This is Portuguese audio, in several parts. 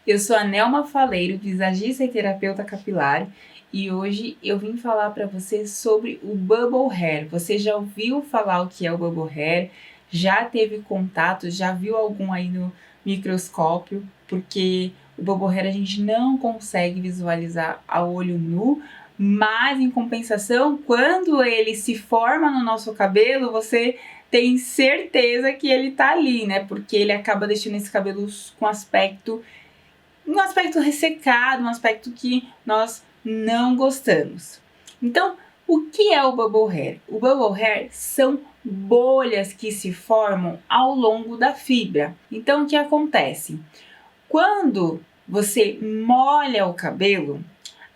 Eu sou a Nelma Faleiro, visagista e terapeuta capilar, e hoje eu vim falar para você sobre o Bubble Hair. Você já ouviu falar o que é o Bubble Hair? Já teve contato? Já viu algum aí no microscópio? Porque o Bubble Hair a gente não consegue visualizar a olho nu, mas em compensação, quando ele se forma no nosso cabelo, você tem certeza que ele tá ali, né? Porque ele acaba deixando esse cabelo com um aspecto ressecado, um aspecto que nós não gostamos. Então, o que é o Bubble Hair? O Bubble Hair são bolhas que se formam ao longo da fibra. Então, o que acontece? Quando você molha o cabelo,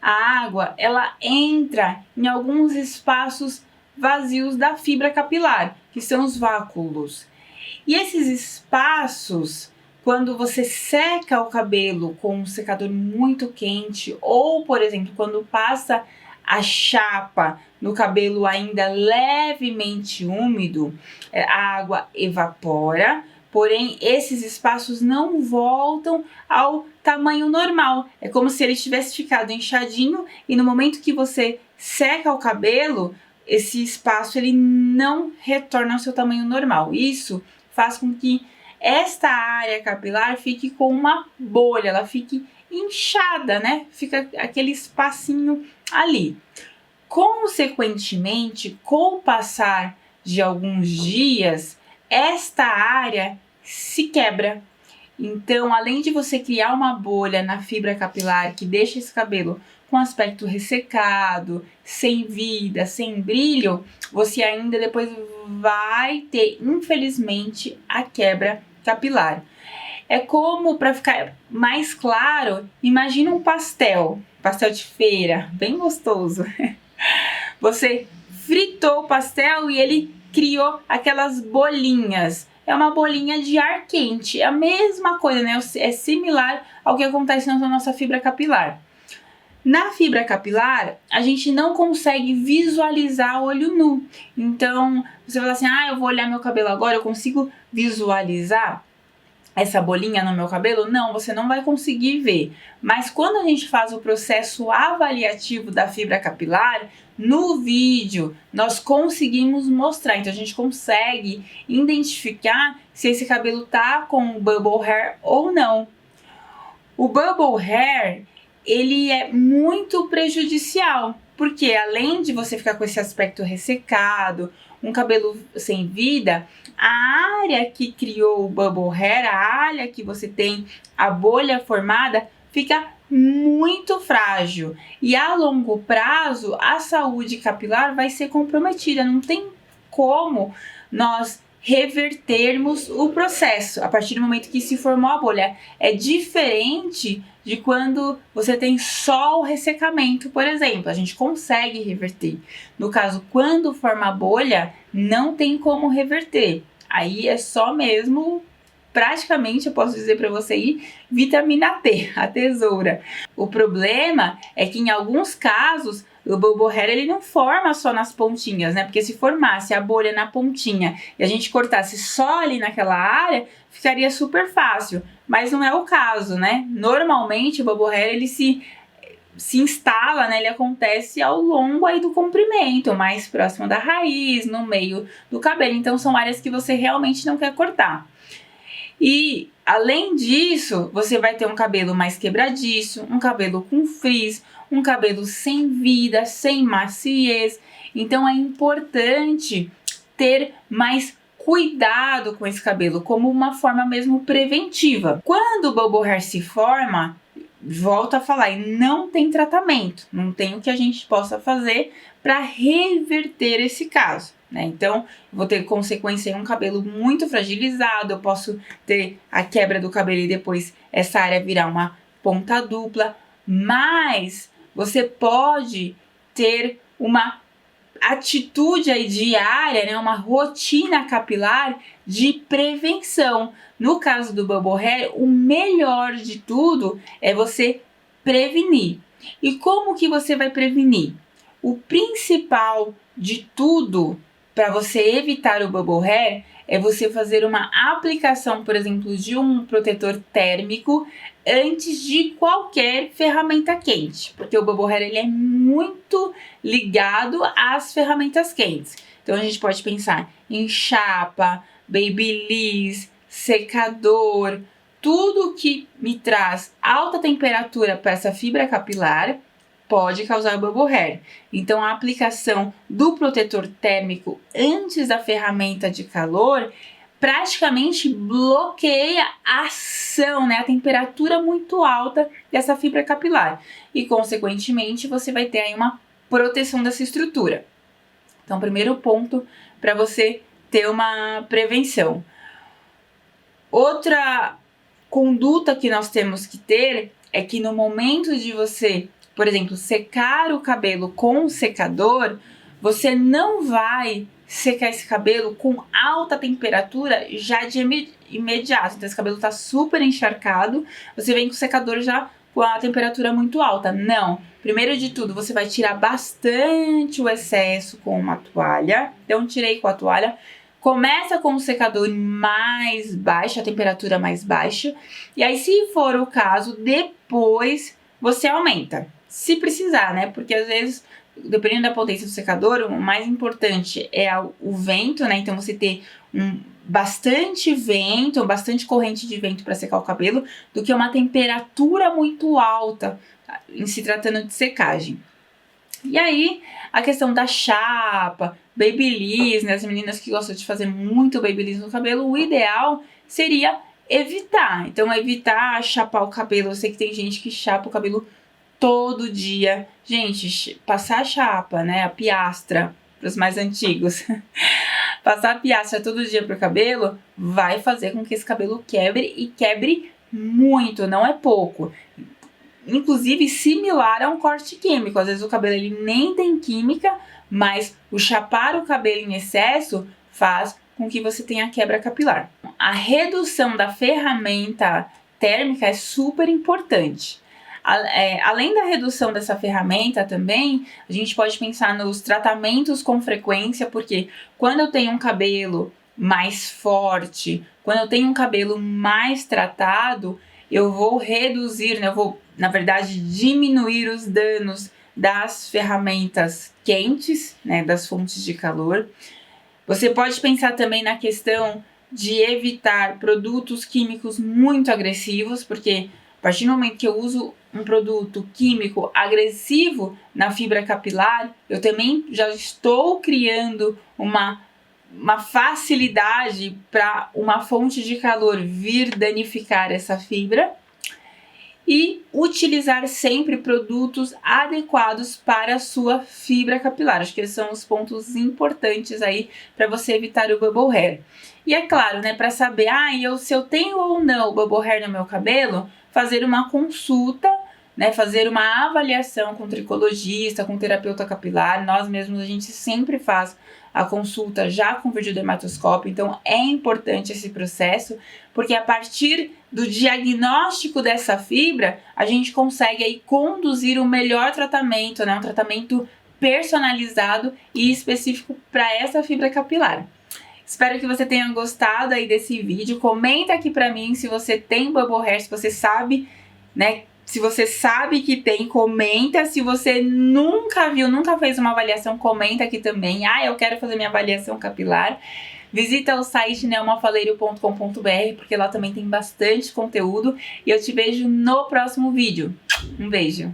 a água ela entra em alguns espaços vazios da fibra capilar, que são os vácuolos. E esses espaços, quando você seca o cabelo com um secador muito quente, ou, por exemplo, quando passa a chapa no cabelo ainda levemente úmido, a água evapora, porém esses espaços não voltam ao tamanho normal. É como se ele tivesse ficado inchadinho e no momento que você seca o cabelo, esse espaço ele não retorna ao seu tamanho normal. Isso faz com que esta área capilar fique com uma bolha, ela fique inchada, né? Fica aquele espacinho ali. Consequentemente, com o passar de alguns dias, esta área se quebra. Então, além de você criar uma bolha na fibra capilar que deixa esse cabelo com aspecto ressecado, sem vida, sem brilho, você ainda depois vai ter, infelizmente, a quebra capilar. É como, para ficar mais claro, imagina um pastel de feira, bem gostoso. Você fritou o pastel e ele criou aquelas bolinhas. É uma bolinha de ar quente, é a mesma coisa, né? É similar ao que acontece na nossa fibra capilar. Na fibra capilar, a gente não consegue visualizar olho nu. Então, você fala assim, eu vou olhar meu cabelo agora, eu consigo visualizar essa bolinha no meu cabelo? Não, você não vai conseguir ver. Mas quando a gente faz o processo avaliativo da fibra capilar, no vídeo nós conseguimos mostrar. Então a gente consegue identificar se esse cabelo tá com bubble hair ou não. O bubble hair, ele é muito prejudicial, porque além de você ficar com esse aspecto ressecado, um cabelo sem vida, a área que criou o bubble hair, a área que você tem a bolha formada, fica muito frágil. E a longo prazo, a saúde capilar vai ser comprometida. Não tem como nós revertermos o processo a partir do momento que se formou a bolha. É diferente de quando você tem só o ressecamento, por exemplo, a gente consegue reverter. No caso, quando forma a bolha, não tem como reverter. Aí é só mesmo, praticamente, eu posso dizer para você aí, vitamina T, a tesoura. O problema é que em alguns casos o bubble hair ele não forma só nas pontinhas, né? Porque se formasse a bolha na pontinha e a gente cortasse só ali naquela área, ficaria super fácil. Mas não é o caso, né? Normalmente o bubble hair ele se instala, né? Ele acontece ao longo aí do comprimento, mais próximo da raiz, no meio do cabelo. Então são áreas que você realmente não quer cortar. E além disso, você vai ter um cabelo mais quebradiço, um cabelo com frizz, um cabelo sem vida, sem maciez. Então é importante ter mais cuidado com esse cabelo, como uma forma mesmo preventiva. Quando o bubble hair se forma, volto a falar, e não tem tratamento, não tem o que a gente possa fazer para reverter esse caso, né? Então, vou ter consequência em um cabelo muito fragilizado, eu posso ter a quebra do cabelo e depois essa área virar uma ponta dupla, mas você pode ter uma atitude aí diária, né, uma rotina capilar de prevenção. No caso do bubble hair, o melhor de tudo é você prevenir. E como que você vai prevenir? O principal de tudo para você evitar o bubble hair é você fazer uma aplicação, por exemplo, de um protetor térmico antes de qualquer ferramenta quente, porque o bubble hair ele é muito ligado às ferramentas quentes. Então a gente pode pensar em chapa, babyliss, secador, tudo que me traz alta temperatura para essa fibra capilar pode causar bubble hair. Então a aplicação do protetor térmico antes da ferramenta de calor praticamente bloqueia a ação, né, a temperatura muito alta dessa fibra capilar e consequentemente você vai ter aí uma proteção dessa estrutura. Então, primeiro ponto para você ter uma prevenção. Outra conduta que nós temos que ter é que no momento de você, por exemplo, secar o cabelo com o secador, você não vai secar esse cabelo com alta temperatura já de imediato. Então, esse cabelo está super encharcado, você vem com o secador já com a temperatura muito alta. Não. Primeiro de tudo, você vai tirar bastante o excesso com uma toalha. Então, tirei com a toalha. Começa com o secador mais baixo, a temperatura mais baixa. E aí, se for o caso, depois você aumenta. Se precisar, né? Porque às vezes, dependendo da potência do secador, o mais importante é o vento, né? Então, você ter bastante vento, bastante corrente de vento para secar o cabelo, do que uma temperatura muito alta em se tratando de secagem. E aí, a questão da chapa, babyliss, né? As meninas que gostam de fazer muito babyliss no cabelo, o ideal seria evitar. Então, evitar chapar o cabelo. Eu sei que tem gente que chapa o cabelo todo dia. Gente, passar a chapa, né? A piastra, para os mais antigos. Passar a piastra todo dia pro cabelo vai fazer com que esse cabelo quebre e quebre muito, não é pouco. Inclusive similar a um corte químico. Às vezes o cabelo ele nem tem química, mas o chapar o cabelo em excesso faz com que você tenha quebra capilar. A redução da ferramenta térmica é super importante. Além da redução dessa ferramenta também, a gente pode pensar nos tratamentos com frequência, porque quando eu tenho um cabelo mais forte, quando eu tenho um cabelo mais tratado, eu vou reduzir, né? Eu vou, na verdade, diminuir os danos das ferramentas quentes, né? Das fontes de calor. Você pode pensar também na questão de evitar produtos químicos muito agressivos, porque a partir do momento que eu uso um produto químico agressivo na fibra capilar, eu também já estou criando uma facilidade para uma fonte de calor vir danificar essa fibra. E utilizar sempre produtos adequados para a sua fibra capilar. Acho que esses são os pontos importantes aí para você evitar o bubble hair. E é claro, né, para saber se eu tenho ou não o bubble hair no meu cabelo, fazer uma consulta, né, fazer uma avaliação com tricologista, com terapeuta capilar. Nós mesmos, a gente sempre faz a consulta já com videodermatoscópio, então é importante esse processo, porque a partir do diagnóstico dessa fibra, a gente consegue aí conduzir o melhor tratamento, né, um tratamento personalizado e específico para essa fibra capilar. Espero que você tenha gostado aí desse vídeo. Comenta aqui pra mim se você tem bubble hair, se você sabe, né? Se você sabe que tem, comenta. Se você nunca viu, nunca fez uma avaliação, comenta aqui também. Eu quero fazer minha avaliação capilar. Visita o site neomafaleiro.com.br, porque lá também tem bastante conteúdo. E eu te vejo no próximo vídeo. Um beijo!